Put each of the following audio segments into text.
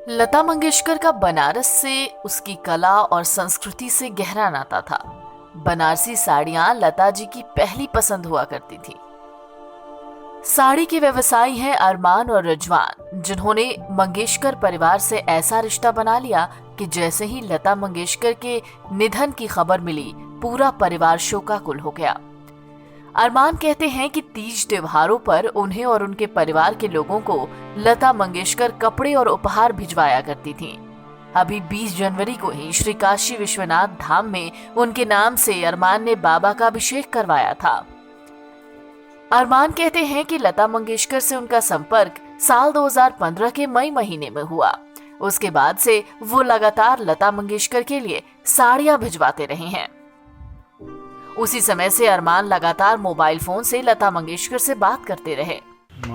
लता मंगेशकर का बनारस से उसकी कला और संस्कृति से गहरा नाता था। बनारसी साड़ियां लता जी की पहली पसंद हुआ करती थी। साड़ी के व्यवसायी हैं अरमान और रिजवान, जिन्होंने मंगेशकर परिवार से ऐसा रिश्ता बना लिया कि जैसे ही लता मंगेशकर के निधन की खबर मिली, पूरा परिवार शोकाकुल हो गया। अरमान कहते हैं कि तीज त्योहारों पर उन्हें और उनके परिवार के लोगों को लता मंगेशकर कपड़े और उपहार भिजवाया करती थीं। अभी 20 जनवरी को ही श्री काशी विश्वनाथ धाम में उनके नाम से अरमान ने बाबा का अभिषेक करवाया था। अरमान कहते हैं कि लता मंगेशकर से उनका संपर्क साल 2015 के मई महीने में हुआ। उसके बाद से वो लगातार लता मंगेशकर के लिए साड़ियां भिजवाते रहे हैं। उसी समय से अरमान लगातार मोबाइल फोन से लता मंगेशकर से बात करते रहे।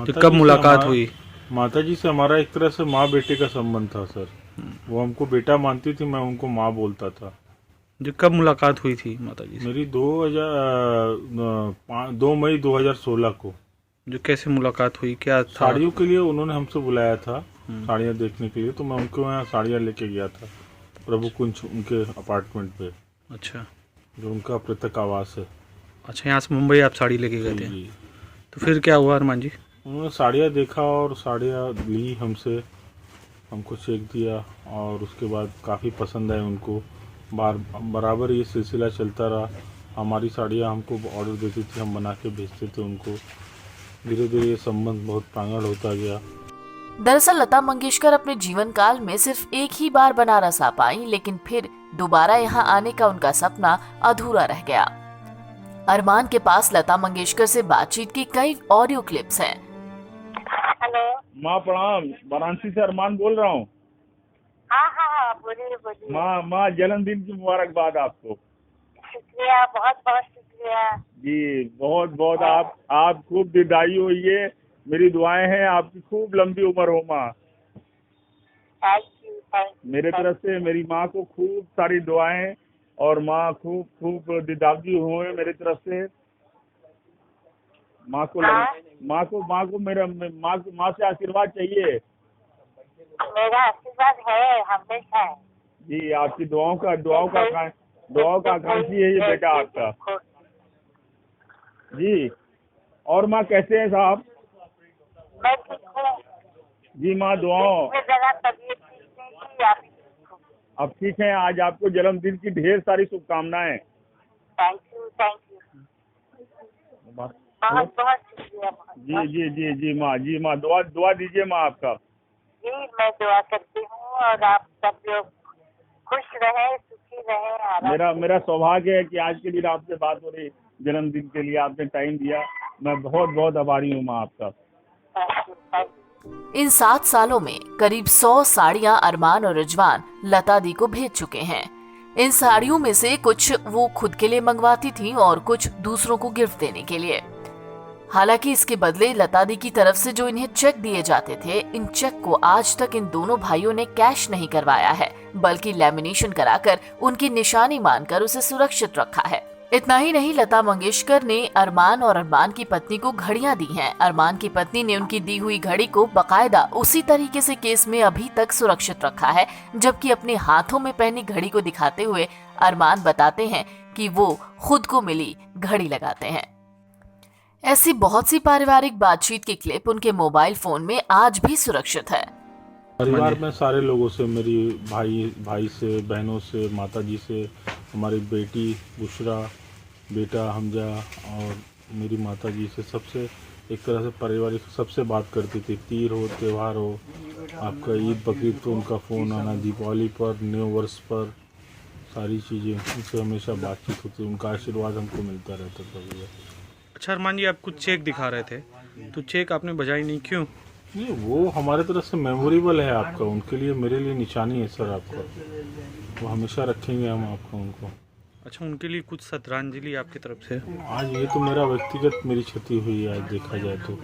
तो कब मुलाकात हुई? माता जी से हमारा एक तरह से माँ बेटे का संबंध था सर। वो हमको बेटा मानती थी, मैं उनको माँ बोलता था। जो कब मुलाकात हुई थी माता जी से? मेरी 2 मई 2016 को। जो कैसे मुलाकात हुई, क्या था? साड़ियों के लिए उन्होंने हमसे बुलाया था, साड़ियाँ देखने के लिए, तो मैं उनको यहाँ साड़ियाँ लेके गया था प्रभु कुंज, उनके अपार्टमेंट पे। अच्छा, जो उनका पृथक आवास है। अच्छा, यहाँ से मुंबई आप साड़ी लेके गए थे? जी। तो फिर क्या हुआ अरमान जी? उन्होंने साड़ियाँ देखा और साड़ियाँ ली हमसे, हमको चेक दिया और उसके बाद काफ़ी पसंद आए उनको। बराबर ये सिलसिला चलता रहा। हमारी साड़ियाँ हमको ऑर्डर देती थी, हम बना के भेजते थे उनको। धीरे धीरे ये संबंध बहुत प्रांगण होता गया। दरअसल लता मंगेशकर अपने जीवन काल में सिर्फ एक ही बार बनारस आ पाई, लेकिन फिर दोबारा यहाँ आने का उनका सपना अधूरा रह गया। अरमान के पास लता मंगेशकर से बातचीत की कई ऑडियो क्लिप्स हैं। हेलो। माँ प्रणाम, वाराणसी से अरमान बोल रहा हूँ। हाँ हाँ हाँ, बोलिए बोलिए। माँ जन्मदिन की मुबारकबाद आपको। शुक्रिया, बहुत बहुत शुक्रिया जी। बहुत बहुत आप खूब दीर्घायु होइए। मेरी दुआएं हैं आपकी खूब लंबी उम्र हो माँ। Thank you. मेरे तरफ से मेरी माँ को खूब सारी दुआएं और माँ खूब खूब दीर्घायु हुए मेरी तरफ से। माँ को मेरा माँ से आशीर्वाद चाहिए। मेरा आशीर्वाद है हमेशा। जी, आपकी दुआओं का आकांक्षी है ये बेटा आपका। जी। और माँ कैसे हैं साहब? मैं ठीक हूँ जी माँ, दुआओं। जरा तबीयत ठीक नहीं थी, आप ठीक हो? अब ठीक है। आज आपको जन्मदिन की ढेर सारी शुभकामनाएं। थैंक यू बहुत बहुत शुक्रिया। जी माँ, दुआ दीजिए माँ आपका। जी, मैं दुआ करती हूँ और आप सब लोग खुश रहे, सुखी रहे। मेरा सौभाग्य है कि आज के दिन आपसे बात हो रही। जन्मदिन के लिए आपने टाइम दिया, मैं बहुत बहुत आभारी हूँ माँ आपका। इन 7 सालों में करीब 100 साड़ियां अरमान और रिजवान लता दी को भेज चुके हैं। इन साड़ियों में से कुछ वो खुद के लिए मंगवाती थीं और कुछ दूसरों को गिफ्ट देने के लिए। हालांकि इसके बदले लता दी की तरफ से जो इन्हें चेक दिए जाते थे, इन चेक को आज तक इन दोनों भाइयों ने कैश नहीं करवाया है, बल्कि लैमिनेशन कराकर उनकी निशानी मानकर उसे सुरक्षित रखा है। इतना ही नहीं, लता मंगेशकर ने अरमान और अरमान की पत्नी को घड़ियां दी हैं। अरमान की पत्नी ने उनकी दी हुई घड़ी को बकायदा उसी तरीके से केस में अभी तक सुरक्षित रखा है, जबकि अपने हाथों में पहनी घड़ी को दिखाते हुए अरमान बताते हैं कि वो खुद को मिली घड़ी लगाते हैं। ऐसी बहुत सी पारिवारिक बातचीत की क्लिप उनके मोबाइल फोन में आज भी सुरक्षित है। परिवार में सारे लोगों से, मेरी भाई से, बहनों से, माता जी से, हमारी बेटी बुशरा, बेटा हमजा और मेरी माता जी से, सबसे एक तरह से पारिवारिक सबसे बात करती थी। तीर हो, त्यौहार हो, आपका ईद बकरीद पर उनका फ़ोन आना, दीपावली पर, न्यू वर्ष पर, सारी चीज़ें उनसे हमेशा बातचीत होती। उनका आशीर्वाद हमको मिलता रहता था भैया। अच्छा अरमान जी, आप कुछ चेक दिखा रहे थे, तो चेक आपने बजाई नहीं, क्यों? ये वो हमारे तरफ से मेमोरेबल है आपका, उनके लिए, मेरे लिए निशानी है सर आपका। वो हमेशा रखेंगे हम आपका उनको। अच्छा, उनके लिए कुछ श्रद्धांजलि आपकी तरफ से? आज ये तो मेरा व्यक्तिगत मेरी क्षति हुई है, आज देखा जाए तो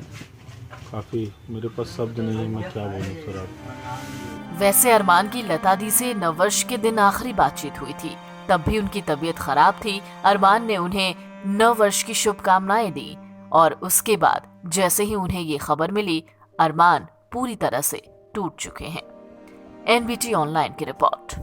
काफ़ी, मेरे पास शब्द नहीं है, मैं क्या बोलूँ सर आपको। वैसे अरमान की लता दी से नववर्ष के दिन आखिरी बातचीत हुई थी, तब भी उनकी तबीयत खराब थी। अरमान ने उन्हें नववर्ष की शुभकामनाएं दी और उसके बाद जैसे ही उन्हें ये खबर मिली, अरमान पूरी तरह से टूट चुके हैं। एनबीटी ऑनलाइन की रिपोर्ट।